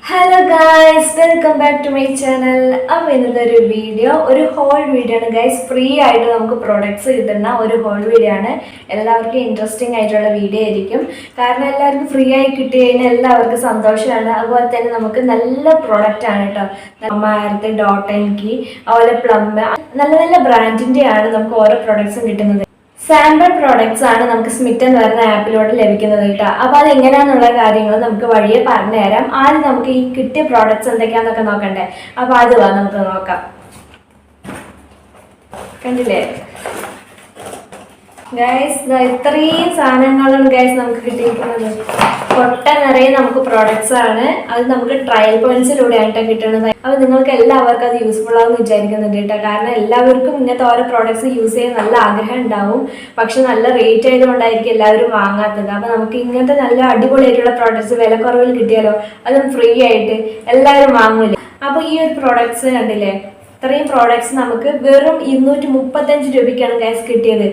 Hello guys, welcome back to my channel. അപ്പോൾ ഇന്നത്തെ ഒരു ഹോൾ വീഡിയോ ആണ് ഗൈസ്. ഫ്രീ ആയിട്ട് നമുക്ക് പ്രോഡക്ട്സ് കിട്ടുന്ന ഒരു ഹോൾ വീഡിയോ ആണ്. എല്ലാവർക്കും ഇൻട്രസ്റ്റിംഗ് ആയിട്ടുള്ള വീഡിയോ ആയിരിക്കും. കാരണം എല്ലാവർക്കും ഫ്രീ ആയി കിട്ടി കഴിഞ്ഞാൽ എല്ലാവർക്കും സന്തോഷമാണ്. അതുപോലെ തന്നെ നമുക്ക് നല്ല പ്രോഡക്റ്റ് ആണ് കേട്ടോ. മാരത്തെ ഡോട്ടൻകി അതുപോലെ പ്ലം നല്ല നല്ല ബ്രാൻഡിൻ്റെ ആണ് നമുക്ക് ഓരോ പ്രോഡക്ട്സും കിട്ടുന്നത്. സാമ്പിൾ പ്രോഡക്ട്സ് ആണ് നമുക്ക് സ്മിറ്റൻ വരുന്ന ആപ്പിലൂടെ ലഭിക്കുന്നത് കേട്ടോ. അപ്പോൾ അത് എങ്ങനെയാണെന്നുള്ള കാര്യങ്ങൾ നമുക്ക് വഴിയെ പറഞ്ഞുതരാം. ആദ്യം നമുക്ക് ഈ കിട്ടിയ പ്രോഡക്ട്സ് എന്തൊക്കെയാണെന്നൊക്കെ നോക്കണ്ടേ. അപ്പോൾ അത് നമുക്ക് നോക്കാം. കണ്ടില്ലേ ഗൈസ്, ഇത്രയും സാധനങ്ങളാണ് ഗൈസ് നമുക്ക് കിട്ടിയിരിക്കുന്നത്. കൊട്ട നിറയെ നമുക്ക് പ്രോഡക്ട്സ് ആണ്. അത് നമുക്ക് ട്രയൽ പോയിന്റ്സിലൂടെയാണ് കിട്ടുന്നത്. അപ്പോൾ നിങ്ങൾക്ക് എല്ലാവർക്കും അത് യൂസ്ഫുൾ ആകുമെന്ന് വിചാരിക്കുന്നുണ്ട് കേട്ടോ. കാരണം എല്ലാവർക്കും ഇങ്ങനത്തെ ഓരോ പ്രോഡക്ട്സ് യൂസ് ചെയ്യാൻ നല്ല ആഗ്രഹം ഉണ്ടാവും. പക്ഷെ നല്ല റേറ്റ് ആയതുകൊണ്ടായിരിക്കും എല്ലാവരും വാങ്ങാത്തത്. അപ്പോൾ നമുക്ക് ഇങ്ങനത്തെ നല്ല അടിപൊളിയായിട്ടുള്ള പ്രോഡക്ട്സ് വില കുറവിൽ കിട്ടിയാലോ, അതും ഫ്രീ ആയിട്ട് എല്ലാവരും വാങ്ങൂലേ. അപ്പോൾ ഈ ഒരു പ്രോഡക്ട്സ് കണ്ടില്ലേ, ഇത്രയും പ്രോഡക്ട്സ് നമുക്ക് വെറും 235 രൂപയ്ക്കാണ് ഗൈസ് കിട്ടിയത്.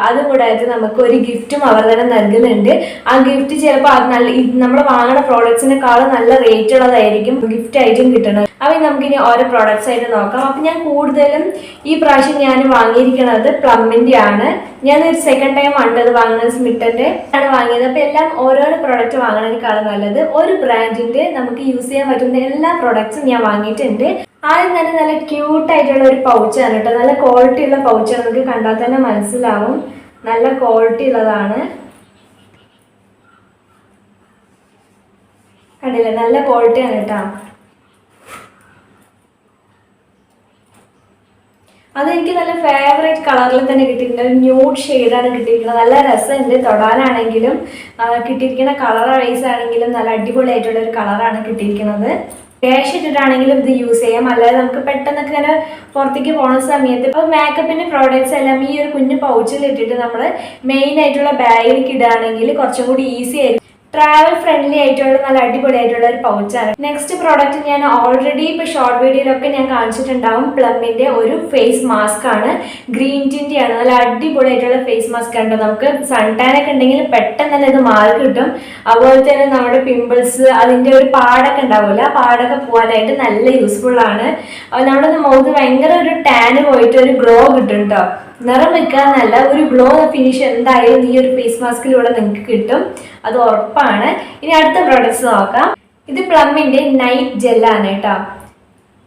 അതുകൂടാതെ നമുക്ക് ഒരു ഗിഫ്റ്റും അവർ തന്നെ നൽകുന്നുണ്ട്. ആ ഗിഫ്റ്റ് ചിലപ്പോൾ അത് നല്ല നമ്മൾ വാങ്ങുന്ന പ്രോഡക്ട്സിനെക്കാളും നല്ല റേറ്റ് ഉള്ളതായിരിക്കും ഗിഫ്റ്റ് ആയിട്ടും കിട്ടുന്നത്. അപ്പോൾ നമുക്കിനി ഓരോ പ്രോഡക്ട്സ് ആയിട്ട് നോക്കാം. അപ്പം ഞാൻ കൂടുതലും ഈ പ്രാവശ്യം ഞാൻ വാങ്ങിയിരിക്കുന്നത് പ്ലമ്മിൻ്റെ ആണ്. ഞാൻ ഒരു സെക്കൻഡ് ടൈം ആണ് അത് വാങ്ങുന്നത്, സ്മിറ്റൻ്റെ ആണ് വാങ്ങിയത്. അപ്പോൾ എല്ലാം ഓരോരോ പ്രോഡക്റ്റ് വാങ്ങുന്നതിനേക്കാളും നല്ലത് ഒരു ബ്രാൻഡിൻ്റെ നമുക്ക് യൂസ് ചെയ്യാൻ പറ്റുന്ന എല്ലാ പ്രോഡക്ട്സും ഞാൻ വാങ്ങിയിട്ടുണ്ട്. ആദ്യം തന്നെ നല്ല ക്യൂട്ടായിട്ടുള്ള ഒരു പൗച്ചാണ് കേട്ടോ. നല്ല ക്വാളിറ്റി ഉള്ള പൗച്ചാണ്. നമുക്ക് കണ്ടാൽ തന്നെ മനസ്സിലാവും നല്ല ക്വാളിറ്റി ഉള്ളതാണ്. കണ്ടില്ലേ, നല്ല ക്വാളിറ്റിയാണ് കേട്ടോ. അതെനിക്ക് നല്ല ഫേവറേറ്റ് കളറിൽ തന്നെ കിട്ടിയിട്ടുണ്ട്. ഒരു ന്യൂഡ് ഷെയ്ഡാണ് കിട്ടിയിരിക്കുന്നത്. നല്ല രസമുണ്ട് തൊടാനാണെങ്കിലും. കിട്ടിയിരിക്കുന്ന കളർ വൈസ് ആണെങ്കിലും നല്ല അടിപൊളിയായിട്ടുള്ള ഒരു കളറാണ് കിട്ടിയിരിക്കുന്നത്. ക്യാഷ് ഇട്ടിട്ടാണെങ്കിലും ഇത് യൂസ് ചെയ്യാം. അല്ലാതെ നമുക്ക് പെട്ടെന്നൊക്കെ ഇങ്ങനെ പുറത്തേക്ക് പോകുന്ന സമയത്ത് ഇപ്പോൾ മേക്കപ്പിൻ്റെ പ്രോഡക്റ്റ്സ് എല്ലാം ഈ ഒരു കുഞ്ഞു പൗച്ചിൽ ഇട്ടിട്ട് നമ്മൾ മെയിൻ ആയിട്ടുള്ള ബാഗിലേക്ക് ഇടുകയാണെങ്കിൽ കുറച്ചും കൂടി ഈസി ആയിരിക്കും. ട്രാവൽ ഫ്രണ്ട്ലി ആയിട്ടുള്ള നല്ല അടിപൊളിയായിട്ടുള്ള ഒരു പൗച്ചാണ്. നെക്സ്റ്റ് പ്രോഡക്റ്റ് ഞാൻ ഓൾറെഡി ഇപ്പോൾ ഷോർട്ട് വീഡിയോയിലൊക്കെ ഞാൻ കാണിച്ചിട്ടുണ്ടാവും. പ്ലമ്മിൻ്റെ ഒരു ഫേസ് മാസ്ക് ആണ്. ഗ്രീൻ ടിൻ്റെ ആണ്. നല്ല അടിപൊളിയായിട്ടുള്ള ഫേസ് മാസ്ക് ആണ്. നമുക്ക് സൺ ടാൻ ഒക്കെ ഉണ്ടെങ്കിൽ പെട്ടെന്ന് തന്നെ ഇത് മാറി കിട്ടും. അതുപോലെ തന്നെ നമ്മുടെ പിമ്പിൾസ് അതിൻ്റെ ഒരു പാടൊക്കെ ഉണ്ടാവില്ല, ആ പാടൊക്കെ പോകാനായിട്ട് നല്ല യൂസ്ഫുൾ ആണ്. നമ്മുടെ മുഖത്ത് ഭയങ്കര ഒരു ടാന് പോയിട്ട് ഒരു ഗ്ലോ കിട്ടും കേട്ടോ. നിറം വെക്കാന്നല്ല, ഒരു ഗ്ലോ ഫിനിഷ് എന്തായാലും ഈ ഒരു ഫേസ് മാസ്കിലൂടെ നിങ്ങൾക്ക് കിട്ടും, അത് ഉറപ്പാണ്. ഇനി അടുത്ത പ്രോഡക്ട്സ് നോക്കാം. ഇത് പ്ലമ്മിൻ്റെ നൈറ്റ് ജെല്ലാണ് കേട്ടോ.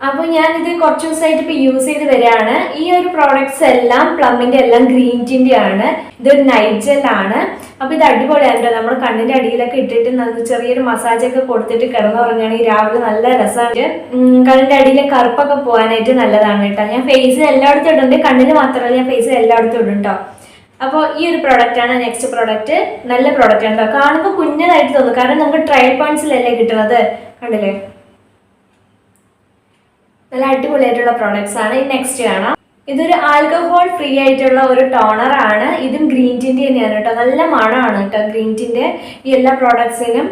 അപ്പോൾ ഞാനിത് കുറച്ച് ദിവസമായിട്ട് ഇപ്പോൾ യൂസ് ചെയ്ത് വരികയാണ്. ഈ ഒരു പ്രോഡക്ട്സ് എല്ലാം പ്ലമ്മിൻ്റെ എല്ലാം ഗ്രീൻ ടീൻ്റെ ആണ്. ഇതൊരു നൈറ്റ് ജെല്ലാണ്. അപ്പോൾ ഇത് അടിപൊളിയാണ്. നമ്മൾ കണ്ണിൻ്റെ അടിയിലൊക്കെ ഇട്ടിട്ട് നമുക്ക് ചെറിയൊരു മസാജൊക്കെ കൊടുത്തിട്ട് കിടന്നുറങ്ങുകയാണെങ്കിൽ രാവിലെ നല്ല രസമാണ്. കണ്ണിൻ്റെ അടിയിലെ കറുപ്പൊക്കെ പോകാനായിട്ട് നല്ലതാണ് കേട്ടോ. ഞാൻ ഫേസിൽ എല്ലായിടത്തും ഇടുന്നുണ്ട്, കണ്ണിന് മാത്രമല്ല ഞാൻ ഫേസിൽ എല്ലായിടത്തും ഇടും കേട്ടോ. അപ്പോൾ ഈ ഒരു പ്രോഡക്റ്റാണ് നെക്സ്റ്റ് പ്രോഡക്റ്റ്. നല്ല പ്രോഡക്റ്റ് ആണ് കേട്ടോ. കാണുമ്പോൾ കുഞ്ഞതായിട്ട് തോന്നും, കാരണം നമുക്ക് ട്രയൽ പോയിന്റ്സിലല്ലേ കിട്ടുന്നത്. കണ്ടില്ലേ, നല്ല അടിപൊളിയായിട്ടുള്ള പ്രോഡക്ട്സ് ആണ്. ഈ നെക്സ്റ്റ് കാണാം. ഇതൊരു ആൽക്കഹോൾ ഫ്രീ ആയിട്ടുള്ള ഒരു ടോണർ ആണ്. ഇതും ഗ്രീൻ ടീൻ്റെ തന്നെയാണ് കേട്ടോ. നല്ല മണമാണ് കേട്ടോ ഗ്രീൻ ടീൻ്റെ ഈ എല്ലാ പ്രോഡക്ട്സിനും.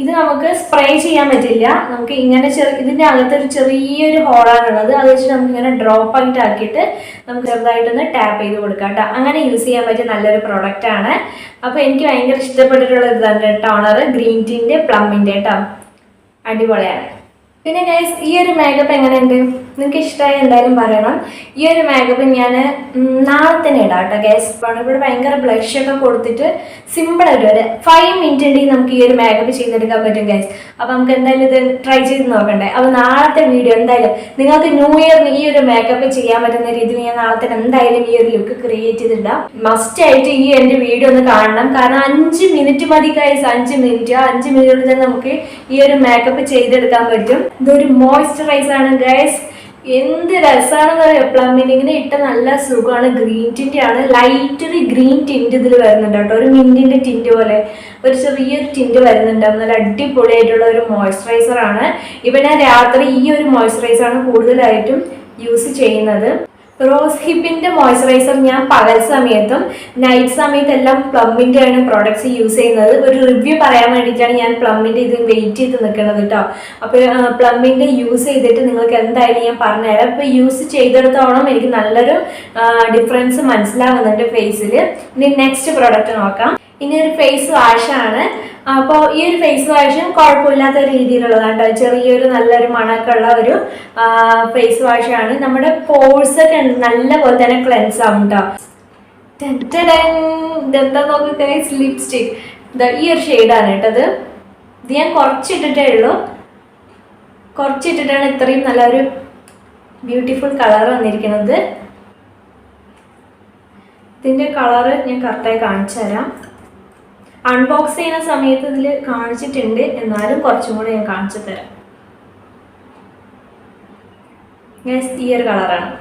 ഇത് നമുക്ക് സ്പ്രേ ചെയ്യാൻ പറ്റില്ല. നമുക്ക് ഇങ്ങനെ ഇതിൻ്റെ അകത്തൊരു ചെറിയൊരു ഹോളാണുള്ളത്. അത് വെച്ചിട്ട് നമുക്ക് ഇങ്ങനെ ഡ്രോപ്പ് ആയിട്ട് ആക്കിയിട്ട് നമുക്ക് ചെറുതായിട്ടൊന്ന് ടാപ്പ് ചെയ്ത് കൊടുക്കാം കേട്ടോ. അങ്ങനെ യൂസ് ചെയ്യാൻ പറ്റിയ നല്ലൊരു പ്രോഡക്റ്റ് ആണ്. അപ്പോൾ എനിക്ക് ഭയങ്കര ഇഷ്ടപ്പെട്ടിട്ടുള്ള ഇതാണ് ടോണർ, ഗ്രീൻ ടീൻ്റെ പ്ലമ്മിൻ്റെ കേട്ടോ. അടിപൊളിയാണ്. പിന്നെ ഗൈസ്, ഈ ഒരു മേക്കപ്പ് എങ്ങനെയുണ്ട്, നിങ്ങൾക്ക് ഇഷ്ടമായി എന്തായാലും പറയണം. ഈ ഒരു മേക്കപ്പ് ഞാൻ നാളെ തന്നെ ഇടാം കേട്ടോ ഗൈസ്. ഇവിടെ ഭയങ്കര ബ്ലഷൊക്കെ കൊടുത്തിട്ട് സിമ്പിളായിട്ട് ഒരു 5 മിനിറ്റ് ഉണ്ടെങ്കിൽ നമുക്ക് ഈ ഒരു മേക്കപ്പ് ചെയ്തെടുക്കാൻ പറ്റും ഗൈസ്. അപ്പോൾ നമുക്ക് എന്തായാലും ഇത് ട്രൈ ചെയ്ത് നോക്കണ്ടേ. അപ്പോൾ നാളത്തെ വീഡിയോ എന്തായാലും നിങ്ങൾക്ക് ന്യൂ ഇയറിന് ഈ ഒരു മേക്കപ്പ് ചെയ്യാൻ പറ്റുന്ന രീതിയിൽ ഞാൻ നാളെ തന്നെ എന്തായാലും ഈ ഒരു ലുക്ക് ക്രിയേറ്റ് ചെയ്തിടാം. മസ്റ്റ് ആയിട്ട് ഈ എൻ്റെ വീഡിയോ ഒന്ന് കാണണം. കാരണം 5 മിനിറ്റ് മതി ഗൈസ്. 5 മിനിറ്റ്, 5 മിനിറ്റിൽ തന്നെ നമുക്ക് ഈ ഒരു മേക്കപ്പ് ചെയ്തെടുക്കാൻ പറ്റും. ഇതൊരു മോയ്സ്ചറൈസർ ആണ് ഗൈസ്. എന്ത് രസമാണെന്ന് പറയാം. പ്ലമ്മിന് ഇങ്ങനെ ഇട്ട നല്ല സുഖമാണ്. ഗ്രീൻ ടിൻ്റെ ആണ്. ലൈറ്റ് ഗ്രീൻ ടിൻറ്റ് ഇതിൽ വരുന്നുണ്ട് കേട്ടോ. ഒരു മിൻറ്റിൻ്റെ ടിൻറ്റ് പോലെ ഒരു ചെറിയൊരു ടിൻറ്റ് വരുന്നുണ്ട്. നല്ല അടിപൊളിയായിട്ടുള്ള ഒരു മോയ്സ്ചറൈസർ ആണ്. ഇപ്പം ഞാൻ രാത്രി ഈ ഒരു മോയ്സ്ചറൈസറാണ് കൂടുതലായിട്ടും യൂസ് ചെയ്യുന്നത്. റോസ് ഹിപ്പിൻ്റെ മോയ്സ്ചറൈസർ ഞാൻ പകൽ സമയത്തും നൈറ്റ് സമയത്തെല്ലാം പ്ലമ്മിൻ്റെ ആണ് പ്രോഡക്ട്സ് യൂസ് ചെയ്യുന്നത്. ഒരു റിവ്യൂ പറയാൻ വേണ്ടിയിട്ടാണ് ഞാൻ പ്ലമ്മിൻ്റെ ഇത് വെയിറ്റ് ചെയ്ത് നിൽക്കുന്നത് കേട്ടോ. അപ്പോൾ പ്ലമ്മിൻ്റെ യൂസ് ചെയ്തിട്ട് നിങ്ങൾക്ക് എന്തായാലും ഞാൻ പറഞ്ഞുതരാം. ഇപ്പോൾ യൂസ് ചെയ്തെടുത്തോളം എനിക്ക് നല്ലൊരു ഡിഫറൻസ് മനസ്സിലാവുന്നുണ്ട് ഫേസിൽ. ഇനി നെക്സ്റ്റ് പ്രോഡക്റ്റ് നോക്കാം. ഇനി ഒരു ഫേസ് വാഷാണ്. അപ്പോൾ ഈ ഒരു ഫേസ് വാഷും കുഴപ്പമില്ലാത്ത രീതിയിലുള്ളതാണ് കേട്ടോ. ചെറിയൊരു നല്ലൊരു മണക്കുള്ള ഒരു ഫേസ് വാഷാണ്. നമ്മുടെ പോഴ്സ് ഒക്കെ നല്ല പോലെ തന്നെ ക്ലെൻസ് ആവും കേട്ടോ. ഇതെന്താ നോക്കുക, ലിപ്സ്റ്റിക്. ഈ ഒരു ഷെയ്ഡാണ് കേട്ടത്. ഇത് ഞാൻ കുറച്ചിട്ടിട്ടേ ഉള്ളൂ. കുറച്ചിട്ടിട്ടാണ് ഇത്രയും നല്ലൊരു ബ്യൂട്ടിഫുൾ കളർ വന്നിരിക്കുന്നത്. ഇതിൻ്റെ കളറ് ഞാൻ കറക്റ്റായി കാണിച്ചു തരാം. അൺബോക്സ് ചെയ്യുന്ന സമയത്ത് ഇതിൽ കാണിച്ചിട്ടുണ്ട്, എന്നാലും കുറച്ചും കൂടെ ഞാൻ കാണിച്ചു തരാം. ഈ ഒരു കളറാണ്.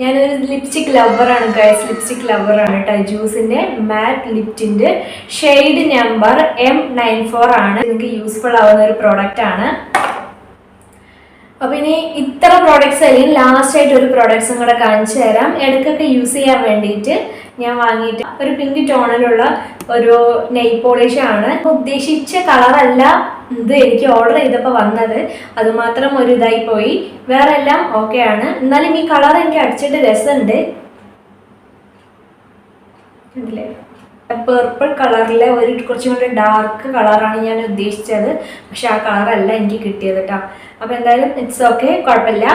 ഞാനൊരു ലിപ്സ്റ്റിക് ലവറാണ് ഗൈസ്, ലിപ്സ്റ്റിക് ലവറാണ് കേട്ടോ. ജ്യൂസിൻ്റെ മാറ്റ് ലിപ്റ്റിൻ്റെ ഷെയ്ഡ് നമ്പർ M94 ആണ്. നിങ്ങൾക്ക് യൂസ്ഫുൾ ആവുന്ന ഒരു പ്രോഡക്റ്റ് ആണ്. അപ്പോൾ ഇനി ഇത്ര പ്രോഡക്ട്സ് അല്ലെങ്കിൽ ലാസ്റ്റ് ആയിട്ട് ഒരു പ്രോഡക്ട്സും കൂടെ കാണിച്ചു തരാം. ഇടയ്ക്കൊക്കെ യൂസ് ചെയ്യാൻ വേണ്ടിയിട്ട് ഞാൻ വാങ്ങിയിട്ട് ഒരു പിങ്ക് ടോണിലുള്ള ഒരു നെയിൽ പോളിഷ് ആണ്. ഉദ്ദേശിച്ച കളറല്ല ഇത് എനിക്ക് ഓർഡർ ചെയ്തപ്പോൾ വന്നത്, അതുമാത്രം ഒരു ഇതായി പോയി. വേറെ എല്ലാം ഓക്കെ ആണ്. എന്നാലും ഈ കളർ എനിക്ക് അടിച്ചിട്ട് രസമുണ്ട്. കണ്ടില്ലേ, പേർപ്പിൾ കളറിലെ ഒരു കുറച്ചും കൂടി ഡാർക്ക് കളറാണ് ഞാൻ ഉദ്ദേശിച്ചത്. പക്ഷെ ആ കളറല്ല എനിക്ക് കിട്ടിയത് കേട്ടോ. അപ്പോൾ എന്തായാലും ഇറ്റ്സ് ഓക്കെ, കുഴപ്പമില്ല.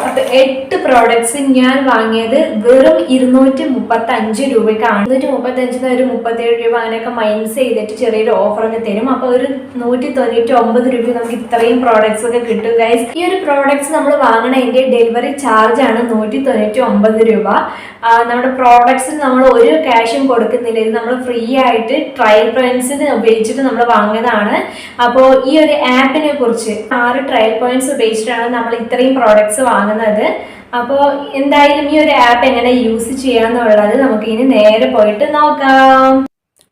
അപ്പോൾ 8 പ്രോഡക്ട്സ് ഞാൻ വാങ്ങിയത് വെറും 235 രൂപയ്ക്കാണ്. 235 ഒരു 37 രൂപ അങ്ങനെയൊക്കെ മൈനസ് ചെയ്തിട്ട് ചെറിയൊരു ഓഫറൊക്കെ തരും. അപ്പോൾ ഒരു 199 രൂപ നമുക്ക് ഇത്രയും പ്രോഡക്ട്സ് ഒക്കെ കിട്ടും ഗൈസ്. ഈ ഒരു പ്രോഡക്ട്സ് നമ്മൾ വാങ്ങണതിൻ്റെ ഡെലിവറി ചാർജ് ആണ് 199 രൂപ. നമ്മുടെ പ്രോഡക്ട്സിന് നമ്മൾ ഒരു ക്യാഷും കൊടുക്കുന്നില്ല. ഇത് നമ്മൾ ഫ്രീ ആയിട്ട് ട്രയൽ പോയിന്റ്സിന് ഉപയോഗിച്ചിട്ട് നമ്മൾ വാങ്ങിയതാണ്. അപ്പോൾ ഈ ഒരു ആപ്പിനെ കുറിച്ച് 6 ട്രയൽ പോയിന്റ്സ് ഉപയോഗിച്ചിട്ടാണ് നമ്മൾ ഇത്രയും പ്രോഡക്ട്സ് വാങ്ങുന്നത്. അപ്പോൾ എന്തായാലും ഈ ഒരു ആപ്പ് എങ്ങനെ യൂസ് ചെയ്യാന്നുള്ളത് നമുക്ക് ഇനി നേരെ പോയിട്ട് നോക്കാം.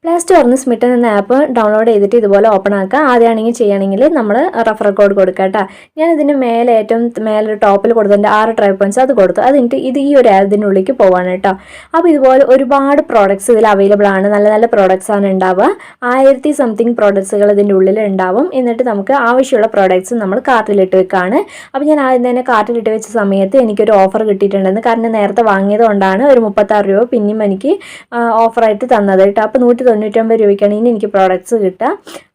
പ്ലേ സ്റ്റോറിൽ നിന്ന് സ്മിട്ടൻ എന്ന ആപ്പ് ഡൗൺലോഡ് ചെയ്തിട്ട് ഇതുപോലെ ഓപ്പൺ ആക്കുക. ആദ്യമാണെങ്കിൽ ചെയ്യുകയാണെങ്കിൽ നമ്മൾ റെഫറൽ കോഡ് കൊടുക്കുക കേട്ടോ. ഞാൻ ഇതിന് മേലെ ഏറ്റവും മേലെ ടോപ്പിൽ കൊടുത്തതിൻ്റെ 6 ട്രയൽ പോയിന്റ്സ് അത് കൊടുത്തു. അതിൻ്റെ ഇത് ഈ ഒരു ഇതിനുള്ളിലേക്ക് പോവാണ് കേട്ടോ. അപ്പോൾ ഇതുപോലെ ഒരുപാട് പ്രോഡക്ട്സ് ഇതിൽ അവൈലബിൾ ആണ്. നല്ല നല്ല പ്രോഡക്ട്സ് ആണ് ഉണ്ടാവുക. 1000 സംതിങ് പ്രോഡക്ട്സുകൾ ഇതിൻ്റെ ഉള്ളിൽ ഉണ്ടാവും. എന്നിട്ട് നമുക്ക് ആവശ്യമുള്ള പ്രോഡക്ട്സ് നമ്മൾ കാർട്ടിലിട്ട് വെക്കുകയാണ്. അപ്പോൾ ഞാൻ ആദ്യം തന്നെ കാർട്ടിലിട്ട് വെച്ച സമയത്ത് എനിക്കൊരു ഓഫർ കിട്ടിയിട്ടുണ്ടെന്ന്. കാരണം നേരത്തെ വാങ്ങിയത് കൊണ്ടാണ് ഒരു 36 രൂപ പിന്നെയും എനിക്ക് ഓഫറായിട്ട് തന്നത് കേട്ടോ. അപ്പോൾ 199 രൂപയ്ക്കാണ് ഇനി എനിക്ക് പ്രോഡക്ട്സ് കിട്ടുക.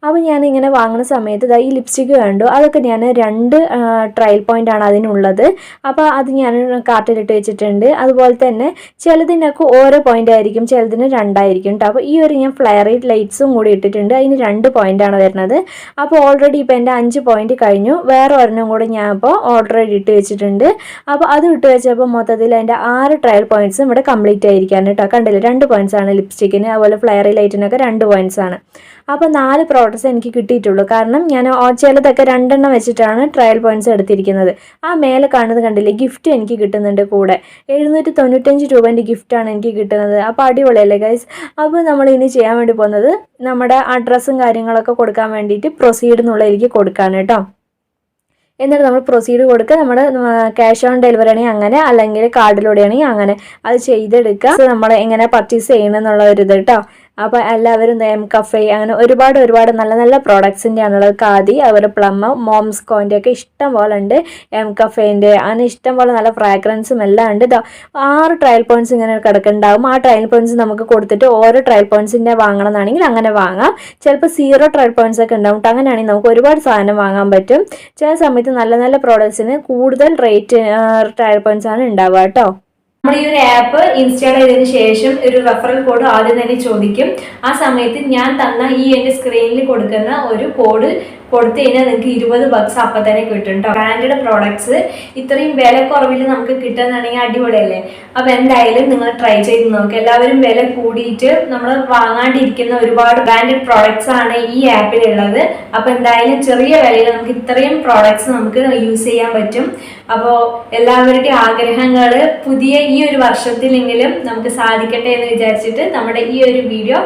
അപ്പോൾ ഞാൻ ഇങ്ങനെ വാങ്ങുന്ന സമയത്ത് ഈ ലിപ്സ്റ്റിക്ക് കണ്ടു. അതൊക്കെ ഞാൻ 2 ട്രയൽ പോയിന്റ് ആണ് അതിനുള്ളത്. അപ്പോൾ അത് ഞാൻ കാർട്ടിലിട്ട് വെച്ചിട്ടുണ്ട്. അതുപോലെ തന്നെ ചിലതിനൊക്കെ ഓരോ പോയിന്റ് ആയിരിക്കും, ചിലതിന് 2 ആയിരിക്കും കേട്ടോ. അപ്പോൾ ഈ ഒരു ഞാൻ ഫ്ലയറൈറ്റ് ലൈറ്റ്സും കൂടി ഇട്ടിട്ടുണ്ട്. അതിന് 2 പോയിന്റാണ് വരുന്നത്. അപ്പോൾ ഓൾറെഡി ഇപ്പോൾ എൻ്റെ 5 പോയിന്റ് കഴിഞ്ഞു. വേറെ ഒരെണ്ണം കൂടി ഞാൻ ഇപ്പോൾ ഓൾറെഡി ഇട്ട് വെച്ചിട്ടുണ്ട്. അപ്പോൾ അത് ഇട്ട് വെച്ചപ്പോൾ മൊത്തത്തിൽ എൻ്റെ 6 ട്രയൽ പോയിന്റ്സും ഇവിടെ കംപ്ലീറ്റ് ആയിരിക്കാണ് കേട്ടോ. കണ്ടില്ലേ, 2 പോയിന്റ്സ് ആണ് ലിപ്സ്റ്റിക്കിന്. അതുപോലെ ഫ്ലയറി ലൈറ്റിനൊക്കെ 2 പോയിന്റ്സ് ആണ്. അപ്പോൾ 4 പ്രോഡക്ട്സ് എനിക്ക് കിട്ടിയിട്ടുള്ളൂ. കാരണം ഞാൻ ചിലതൊക്കെ 2 എണ്ണം വെച്ചിട്ടാണ് ട്രയൽ പോയിന്റ്സ് എടുത്തിരിക്കുന്നത്. ആ മേലെ കാണുന്നത് കണ്ടില്ലേ, ഗിഫ്റ്റ് എനിക്ക് കിട്ടുന്നുണ്ട് കൂടെ. 795 രൂപേൻ്റെ ഗിഫ്റ്റാണ് എനിക്ക് കിട്ടുന്നത്. അപ്പോൾ അടിപൊളിയല്ലേ ഗൈസ്. അപ്പോൾ നമ്മൾ ഇനി ചെയ്യാൻ വേണ്ടി പോകുന്നത് നമ്മുടെ അഡ്രസ്സും കാര്യങ്ങളൊക്കെ കൊടുക്കാൻ വേണ്ടിയിട്ട് പ്രൊസീഡ് എന്നുള്ളതിലേക്ക് കൊടുക്കാൻ കേട്ടോ. എന്നിട്ട് നമ്മൾ പ്രൊസീഡ് കൊടുക്കുക. നമ്മുടെ ക്യാഷ് ഓൺ ഡെലിവറി ആണെങ്കിൽ അങ്ങനെ, അല്ലെങ്കിൽ കാർഡിലൂടെ ആണെങ്കിൽ അങ്ങനെ അത് ചെയ്തെടുക്കുക. നമ്മൾ എങ്ങനെ പർച്ചേസ് ചെയ്യണം എന്നുള്ള ഒരു ഇത് കേട്ടോ. അപ്പോൾ എല്ലാവരും എം കഫേ അങ്ങനെ ഒരുപാട് നല്ല നല്ല പ്രോഡക്ട്സിൻ്റെ ആണുള്ളത്. ഖാദി, അതുപോലെ പ്ലം, മോംസ്കോൻ്റെ ഒക്കെ ഇഷ്ടം പോലെ ഉണ്ട്. എം കഫേൻ്റെ അങ്ങനെ ഇഷ്ടം പോലെ നല്ല ഫ്രാഗ്രൻസും എല്ലാം ഉണ്ട്. 6 ട്രയൽ പോയിന്റ്സ് ഇങ്ങനെ കിടക്കുന്നുണ്ടാവും. ആ ട്രയൽ പോയിന്റ്സ് നമുക്ക് കൊടുത്തിട്ട് ഓരോ ട്രയൽ പോയിന്റ്സിൻ്റെ വാങ്ങണം എന്നാണെങ്കിൽ അങ്ങനെ വാങ്ങാം. ചിലപ്പോൾ 0 ട്രയൽ പോയിന്റ്സ് ഒക്കെ ഉണ്ടാവും. അങ്ങനെയാണെങ്കിൽ നമുക്ക് ഒരുപാട് സാധനം വാങ്ങാൻ പറ്റും. ചില സമയത്ത് നല്ല നല്ല പ്രോഡക്ട്സിന് കൂടുതൽ റേറ്റ് ട്രയൽ പോയിന്റ്സ് ആണ് ഉണ്ടാവുക കേട്ടോ. നമ്മൾ ഈ ഒരു ആപ്പ് ഇൻസ്റ്റാൾ ചെയ്തതിന് ശേഷം ഒരു റെഫറൽ കോഡ് ആദ്യം തന്നെ ചോദിക്കും. ആ സമയത്ത് ഞാൻ തന്ന ഈ എൻ്റെ സ്ക്രീനിൽ കൊടുക്കുന്ന ഒരു കോഡ് കൊടുത്തു കഴിഞ്ഞാൽ നിങ്ങൾക്ക് 20 ബക്സ് അപ്പം തന്നെ കിട്ടും കേട്ടോ. ബ്രാൻഡഡ് പ്രോഡക്ട്സ് ഇത്രയും വില കുറവിൽ നമുക്ക് കിട്ടുകയെന്നാണെങ്കിൽ അടിപൊളിയല്ലേ. അപ്പോൾ എന്തായാലും നിങ്ങൾ ട്രൈ ചെയ്ത് നോക്കുക. എല്ലാവരും വില കൂടിയിട്ട് നമ്മൾ വാങ്ങാണ്ടിരിക്കുന്ന ഒരുപാട് ബ്രാൻഡഡ് പ്രോഡക്ട്സ് ആണ് ഈ ആപ്പിലുള്ളത്. അപ്പോൾ എന്തായാലും ചെറിയ വിലയിൽ നമുക്ക് ഇത്രയും പ്രോഡക്ട്സ് നമുക്ക് യൂസ് ചെയ്യാൻ പറ്റും. അപ്പോൾ എല്ലാവരുടെയും ആഗ്രഹങ്ങൾ പുതിയ ഈ ഒരു വർഷത്തിലെങ്കിലും നമുക്ക് സാധിക്കട്ടെ എന്ന് വിചാരിച്ചിട്ട് നമ്മുടെ ഈ ഒരു വീഡിയോ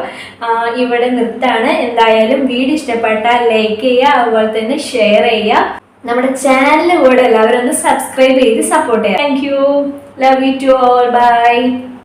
ഇവിടെ നിർത്താണ്. എന്തായാലും വീഡിയോ ഇഷ്ടപ്പെട്ടാൽ ലൈക്ക് ചെയ്യുക, അതുപോലെ തന്നെ ഷെയർ ചെയ്യുക. നമ്മുടെ ചാനൽ കൂടെ എല്ലാവരും ഒന്ന് സബ്സ്ക്രൈബ് ചെയ്ത് സപ്പോർട്ട് ചെയ്യുക. Thank you, love you to all, by.